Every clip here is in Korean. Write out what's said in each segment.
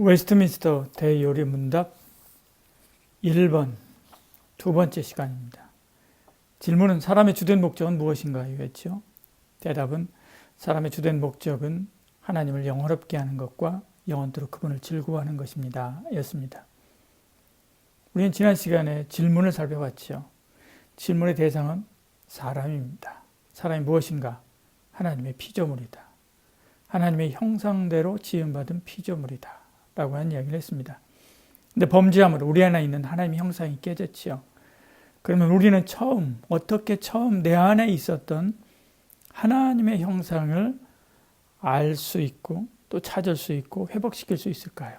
웨스트민스터 대요리 문답 1번 두 번째 시간입니다. 질문은 사람의 주된 목적은 무엇인가요? 였죠. 대답은 사람의 주된 목적은 하나님을 영원롭게 하는 것과 영원토록 그분을 즐거워하는 것입니다. 였습니다. 우리는 지난 시간에 질문을 살펴봤죠. 질문의 대상은 사람입니다. 사람이 무엇인가? 하나님의 피조물이다. 하나님의 형상대로 지음받은 피조물이다. 라고 하는 이야기를 했습니다. 근데 범죄함으로 우리 안에 있는 하나님의 형상이 깨졌지요. 그러면 우리는 어떻게 처음 내 안에 있었던 하나님의 형상을 알 수 있고 또 찾을 수 있고 회복시킬 수 있을까요?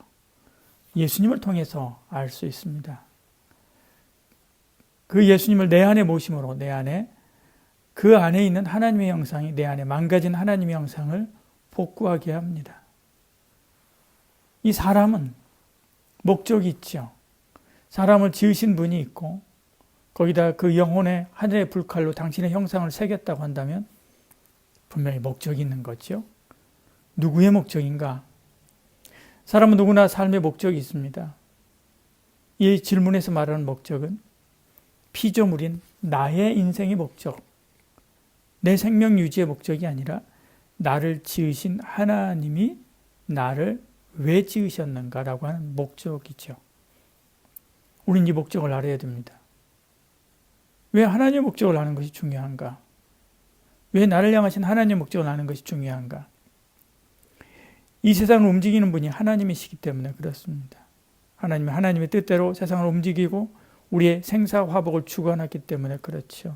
예수님을 통해서 알 수 있습니다. 그 예수님을 내 안에 모심으로 내 안에 그 안에 있는 하나님의 형상이 내 안에 망가진 하나님의 형상을 복구하게 합니다. 이 사람은 목적이 있죠. 사람을 지으신 분이 있고 거기다 그 영혼의 하늘의 불칼로 당신의 형상을 새겼다고 한다면 분명히 목적이 있는 거죠. 누구의 목적인가? 사람은 누구나 삶의 목적이 있습니다. 이 질문에서 말하는 목적은 피조물인 나의 인생의 목적, 내 생명 유지의 목적이 아니라 나를 지으신 하나님이 나를 왜 지으셨는가라고 하는 목적이죠. 우린 이 목적을 알아야 됩니다. 왜 하나님의 목적을 아는 것이 중요한가? 왜 나를 향하신 하나님의 목적을 아는 것이 중요한가? 이 세상을 움직이는 분이 하나님이시기 때문에 그렇습니다. 하나님의 뜻대로 세상을 움직이고 우리의 생사화복을 주관하기 때문에 그렇죠.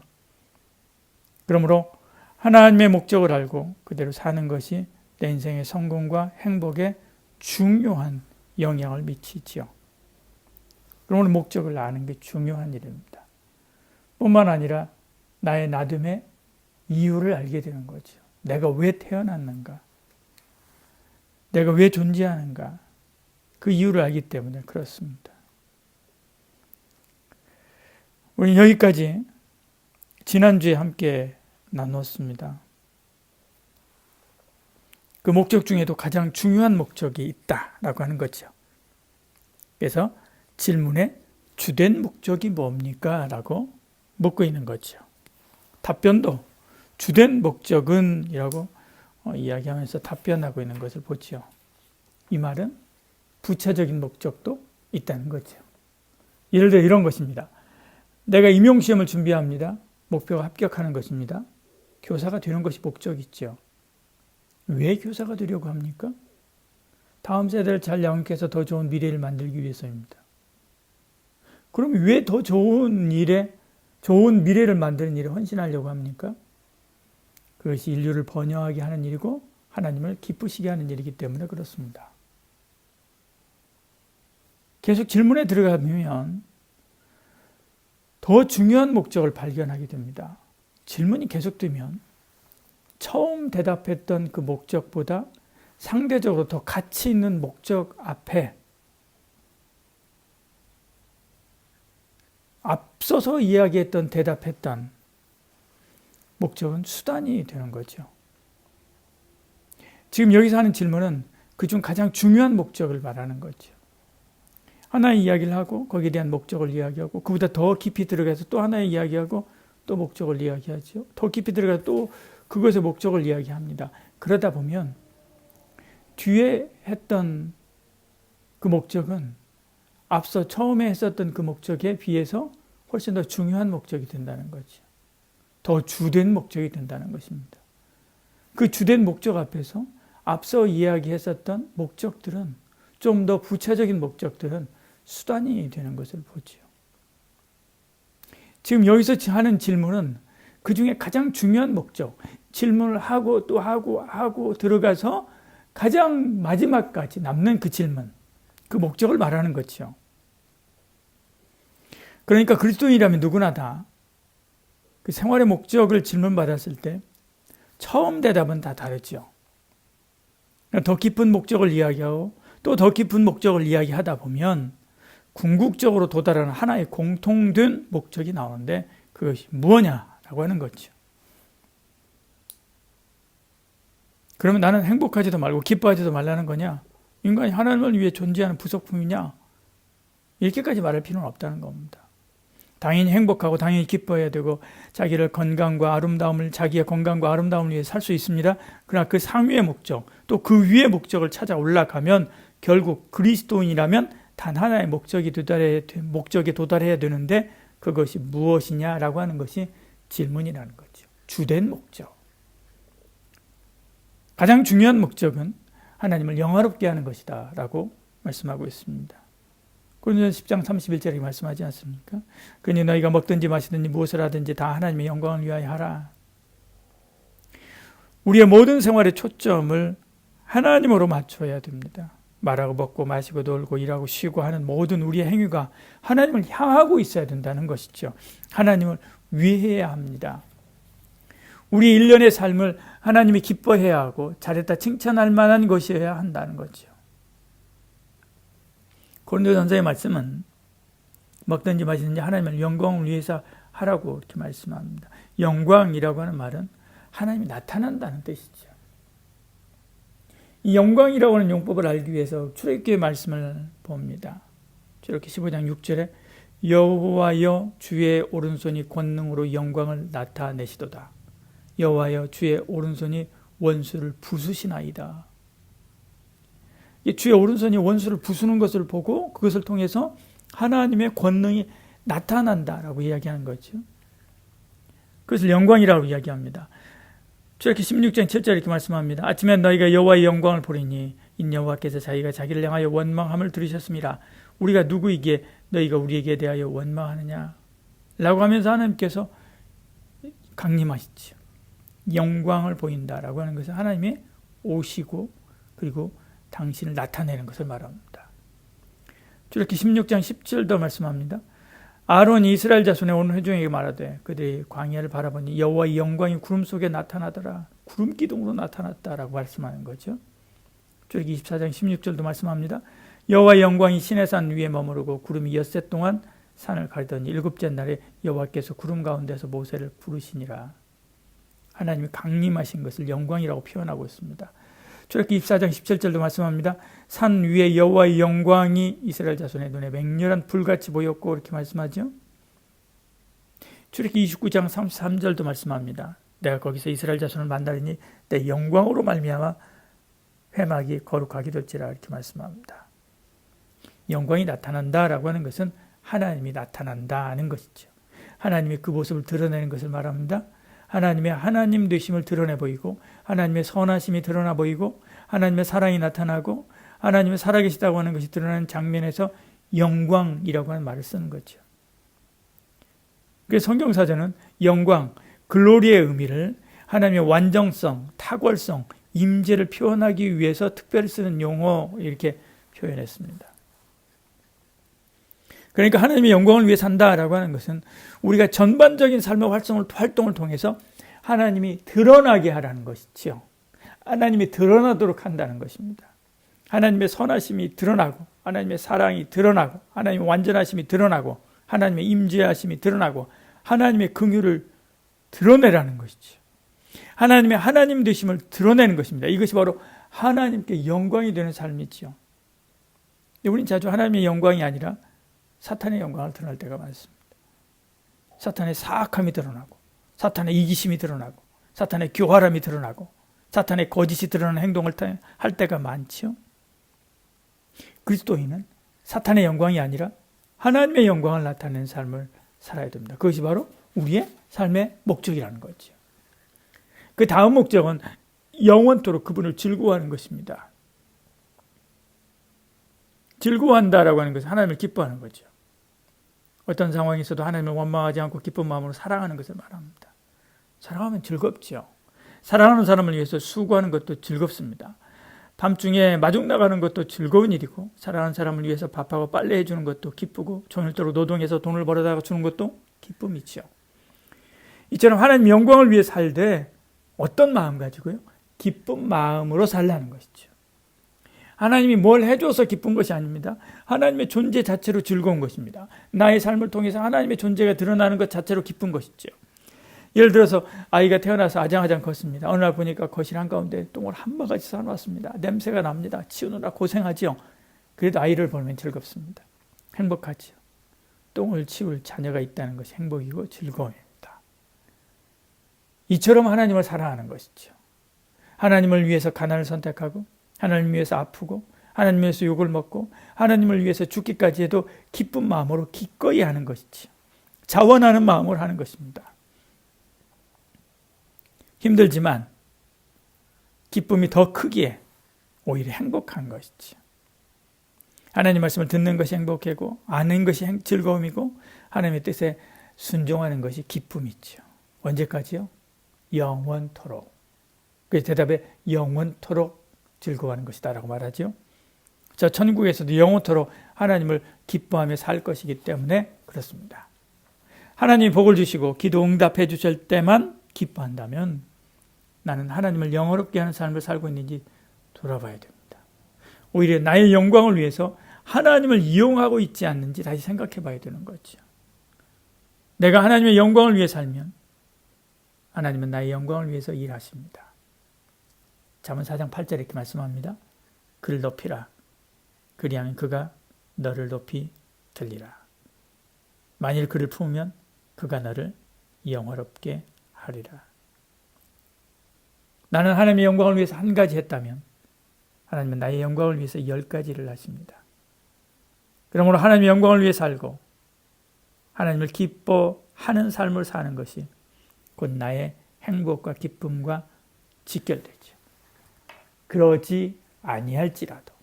그러므로 하나님의 목적을 알고 그대로 사는 것이 내 인생의 성공과 행복에 중요한 영향을 미치지요. 그러므로 목적을 아는 게 중요한 일입니다. 뿐만 아니라 나의 나됨의 이유를 알게 되는 거죠. 내가 왜 태어났는가? 내가 왜 존재하는가? 그 이유를 알기 때문에 그렇습니다. 우리 여기까지 지난주에 함께 나눴습니다. 그 목적 중에도 가장 중요한 목적이 있다라고 하는 거죠. 그래서 질문에 주된 목적이 뭡니까? 라고 묻고 있는 거죠. 답변도 주된 목적은 이라고 이야기하면서 답변하고 있는 것을 보죠. 이 말은 부차적인 목적도 있다는 거죠. 예를 들어 이런 것입니다. 내가 임용시험을 준비합니다. 목표가 합격하는 것입니다. 교사가 되는 것이 목적이죠. 왜 교사가 되려고 합니까? 다음 세대를 잘 양육해서 더 좋은 미래를 만들기 위해서입니다. 그럼 왜 더 좋은 미래를 만드는 일에 헌신하려고 합니까? 그것이 인류를 번영하게 하는 일이고 하나님을 기쁘시게 하는 일이기 때문에 그렇습니다. 계속 질문에 들어가면 더 중요한 목적을 발견하게 됩니다. 질문이 계속되면 처음 대답했던 그 목적보다 상대적으로 더 가치 있는 목적 앞에 앞서서 이야기했던 대답했던 목적은 수단이 되는 거죠. 지금 여기서 하는 질문은 그중 가장 중요한 목적을 말하는 거죠. 하나의 이야기를 하고 거기에 대한 목적을 이야기하고 그보다 더 깊이 들어가서 또 하나의 이야기하고 또 목적을 이야기하죠. 더 깊이 들어가서 또 그것의 목적을 이야기합니다. 그러다 보면 뒤에 했던 그 목적은 앞서 처음에 했었던 그 목적에 비해서 훨씬 더 중요한 목적이 된다는 거죠. 더 주된 목적이 된다는 것입니다. 그 주된 목적 앞에서 앞서 이야기했었던 목적들은 좀 더 부차적인 목적들은 수단이 되는 것을 보죠. 지금 여기서 하는 질문은 그 중에 가장 중요한 목적, 질문을 하고 또 하고 들어가서 가장 마지막까지 남는 그 질문, 그 목적을 말하는 거죠. 그러니까 그리스도인이라면 누구나 다 그 생활의 목적을 질문받았을 때 처음 대답은 다 다르죠. 더 깊은 목적을 이야기하고 또 더 깊은 목적을 이야기하다 보면 궁극적으로 도달하는 하나의 공통된 목적이 나오는데 그것이 무엇냐라고 하는 거죠. 그러면 나는 행복하지도 말고 기뻐하지도 말라는 거냐? 인간이 하나님을 위해 존재하는 부속품이냐? 이렇게까지 말할 필요는 없다는 겁니다. 당연히 행복하고 당연히 기뻐해야 되고 자기의 건강과 아름다움을 위해 살 수 있습니다. 그러나 그 상위의 목적, 또 그 위의 목적을 찾아 올라가면 결국 그리스도인이라면 단 하나의 목적에 도달해야 되는데 그것이 무엇이냐라고 하는 것이 질문이라는 거죠. 주된 목적. 가장 중요한 목적은 하나님을 영화롭게 하는 것이다 라고 말씀하고 있습니다. 고린도전서 10장 31절에 말씀하지 않습니까? 그러니 너희가 먹든지 마시든지 무엇을 하든지 다 하나님의 영광을 위하여 하라. 우리의 모든 생활의 초점을 하나님으로 맞춰야 됩니다. 말하고 먹고 마시고 놀고 일하고 쉬고 하는 모든 우리의 행위가 하나님을 향하고 있어야 된다는 것이죠. 하나님을 위해야 합니다. 우리 일련의 삶을 하나님이 기뻐해야 하고 잘했다 칭찬할 만한 것이어야 한다는 거죠. 고린도전서의 말씀은 먹든지 마시든지 하나님의 영광을 위해서 하라고 이렇게 말씀합니다. 영광이라고 하는 말은 하나님이 나타난다는 뜻이죠. 이 영광이라고 하는 용법을 알기 위해서 출애굽기의 말씀을 봅니다. 출애굽기 15장 6절에 여호와여 주의 오른손이 권능으로 영광을 나타내시도다. 여호와여 주의 오른손이 원수를 부수시나이다. 주의 오른손이 원수를 부수는 것을 보고 그것을 통해서 하나님의 권능이 나타난다라고 이야기하는 거죠. 그것을 영광이라고 이야기합니다. 출애굽기 16장 7절 이렇게 말씀합니다. 아침에 너희가 여호와의 영광을 보리니 인 여호와께서 자기가 자기를 향하여 원망함을 들으셨습니다. 우리가 누구이기에 너희가 우리에게 대하여 원망하느냐 라고 하면서 하나님께서 강림하시죠. 영광을 보인다라고 하는 것은 하나님이 오시고 그리고 당신을 나타내는 것을 말합니다. 출애굽기 16장 10절도 말씀합니다. 아론이 이스라엘 자손의 온 회중에게 말하되 그들이 광야를 바라보니 여호와의 영광이 구름 속에 나타나더라. 구름 기둥으로 나타났다라고 말씀하는 거죠. 출애굽기 24장 16절도 말씀합니다. 여호와의 영광이 시내산 위에 머무르고 구름이 엿새 동안 산을 가리더니 일곱째 날에 여호와께서 구름 가운데서 모세를 부르시니라. 하나님이 강림하신 것을 영광이라고 표현하고 있습니다. 출애굽기 24장 17절도 말씀합니다. 산 위에 여호와의 영광이 이스라엘 자손의 눈에 맹렬한 불같이 보였고 이렇게 말씀하죠. 출애굽기 29장 33절도 말씀합니다. 내가 거기서 이스라엘 자손을 만나리니 내 영광으로 말미암아 회막이 거룩하게 될지라 이렇게 말씀합니다. 영광이 나타난다라고 하는 것은 하나님이 나타난다는 것이죠. 하나님이 그 모습을 드러내는 것을 말합니다. 하나님의 하나님 되심을 드러내 보이고 하나님의 선하심이 드러나 보이고 하나님의 사랑이 나타나고 하나님의 살아계시다고 하는 것이 드러나는 장면에서 영광이라고 하는 말을 쓰는 거죠. 그래서 성경사전은 영광, 글로리의 의미를 하나님의 완전성, 탁월성, 임재를 표현하기 위해서 특별히 쓰는 용어 이렇게 표현했습니다. 그러니까 하나님의 영광을 위해 산다라고 하는 것은 우리가 전반적인 삶의 활동을 통해서 하나님이 드러나게 하라는 것이지요. 하나님이 드러나도록 한다는 것입니다. 하나님의 선하심이 드러나고 하나님의 사랑이 드러나고 하나님의 완전하심이 드러나고 하나님의 임재하심이 드러나고 하나님의 긍휼을 드러내라는 것이죠. 하나님의 하나님 되심을 드러내는 것입니다. 이것이 바로 하나님께 영광이 되는 삶이지요. 우리는 자주 하나님의 영광이 아니라 사탄의 영광을 드러낼 때가 많습니다. 사탄의 사악함이 드러나고 사탄의 이기심이 드러나고 사탄의 교활함이 드러나고 사탄의 거짓이 드러나는 행동을 할 때가 많죠. 그리스도인은 사탄의 영광이 아니라 하나님의 영광을 나타내는 삶을 살아야 됩니다. 그것이 바로 우리의 삶의 목적이라는 거죠. 그 다음 목적은 영원토록 그분을 즐거워하는 것입니다. 즐거워한다라고 하는 것은 하나님을 기뻐하는 거죠. 어떤 상황에서도 하나님을 원망하지 않고 기쁜 마음으로 사랑하는 것을 말합니다. 사랑하면 즐겁죠. 사랑하는 사람을 위해서 수고하는 것도 즐겁습니다. 밤중에 마중 나가는 것도 즐거운 일이고 사랑하는 사람을 위해서 밥하고 빨래 해주는 것도 기쁘고 종일토록 노동해서 돈을 벌어다가 주는 것도 기쁨이죠. 이처럼 하나님 영광을 위해 살되 어떤 마음 가지고요? 기쁜 마음으로 살라는 것이죠. 하나님이 뭘 해줘서 기쁜 것이 아닙니다. 하나님의 존재 자체로 즐거운 것입니다. 나의 삶을 통해서 하나님의 존재가 드러나는 것 자체로 기쁜 것이죠. 예를 들어서 아이가 태어나서 아장아장 컸습니다. 어느 날 보니까 거실 한가운데 똥을 한 바가지 싸놓았습니다. 냄새가 납니다. 치우느라 고생하지요. 그래도 아이를 보면 즐겁습니다. 행복하지요. 똥을 치울 자녀가 있다는 것이 행복이고 즐거움입니다. 이처럼 하나님을 사랑하는 것이죠. 하나님을 위해서 가난을 선택하고 하나님을 위해서 아프고 하나님을 위해서 욕을 먹고 하나님을 위해서 죽기까지 해도 기쁜 마음으로 기꺼이 하는 것이지요. 자원하는 마음으로 하는 것입니다. 힘들지만 기쁨이 더 크기에 오히려 행복한 것이지요. 하나님 말씀을 듣는 것이 행복이고 아는 것이 즐거움이고 하나님의 뜻에 순종하는 것이 기쁨이죠. 언제까지요? 영원토록. 그래서 대답에 영원토록 즐거워하는 것이다 라고 말하죠. 저 천국에서도 영원토록 하나님을 기뻐하며 살 것이기 때문에 그렇습니다. 하나님이 복을 주시고 기도 응답해 주실 때만 기뻐한다면 나는 하나님을 영화롭게 하는 삶을 살고 있는지 돌아봐야 됩니다. 오히려 나의 영광을 위해서 하나님을 이용하고 있지 않는지 다시 생각해 봐야 되는 거죠. 내가 하나님의 영광을 위해 살면 하나님은 나의 영광을 위해서 일하십니다. 잠언 4장 8절에 이렇게 말씀합니다. 그를 높이라. 그리하면 그가 너를 높이 들리라. 만일 그를 품으면 그가 너를 영화롭게 하리라. 나는 하나님의 영광을 위해서 한 가지 했다면 하나님은 나의 영광을 위해서 10가지를 하십니다. 그러므로 하나님의 영광을 위해 살고 하나님을 기뻐하는 삶을 사는 것이 곧 나의 행복과 기쁨과 직결되죠. 그러지 아니할지라도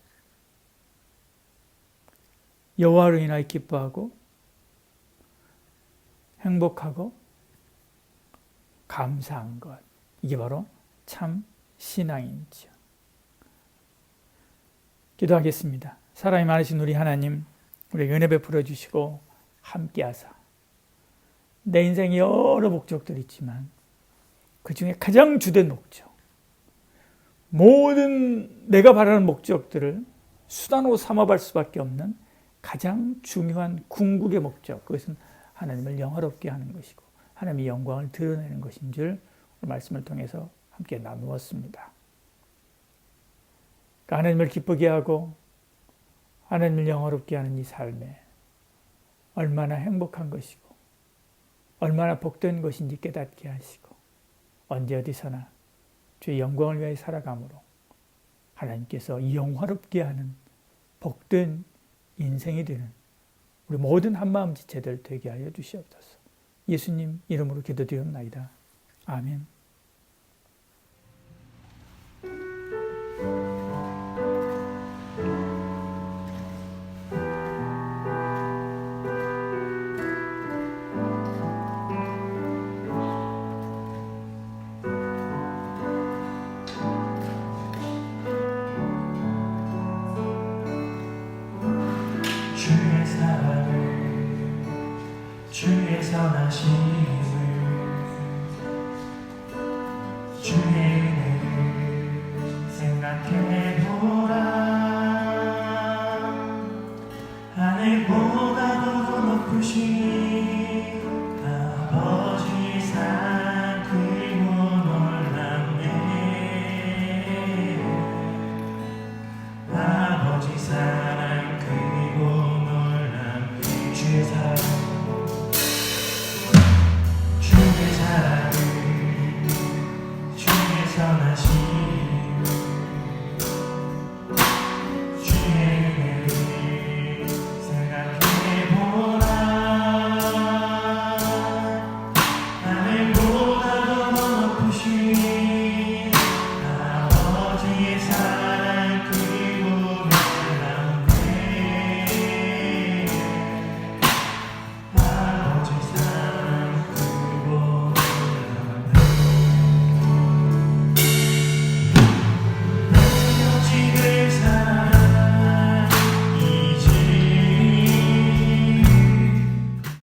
여호와로 인하여 기뻐하고 행복하고 감사한 것, 이게 바로 참 신앙이죠. 기도하겠습니다. 사랑이 많으신 우리 하나님, 우리에게 은혜 베풀어 주시고 함께 하사 내 인생에 여러 목적들이 있지만 그 중에 가장 주된 목적, 모든 내가 바라는 목적들을 수단으로 삼아볼 수밖에 없는 가장 중요한 궁극의 목적, 그것은 하나님을 영화롭게 하는 것이고 하나님의 영광을 드러내는 것인 줄 오늘 말씀을 통해서 함께 나누었습니다. 그러니까 하나님을 기쁘게 하고 하나님을 영화롭게 하는 이 삶에 얼마나 행복한 것이고 얼마나 복된 것인지 깨닫게 하시고 언제 어디서나 주의 영광을 위하여 살아감으로 하나님께서 영화롭게 하는 복된 인생이 되는 우리 모든 한마음 지체들 되게 하여 주시옵소서. 예수님 이름으로 기도드리옵나이다. 아멘. 주의 선하심을 주의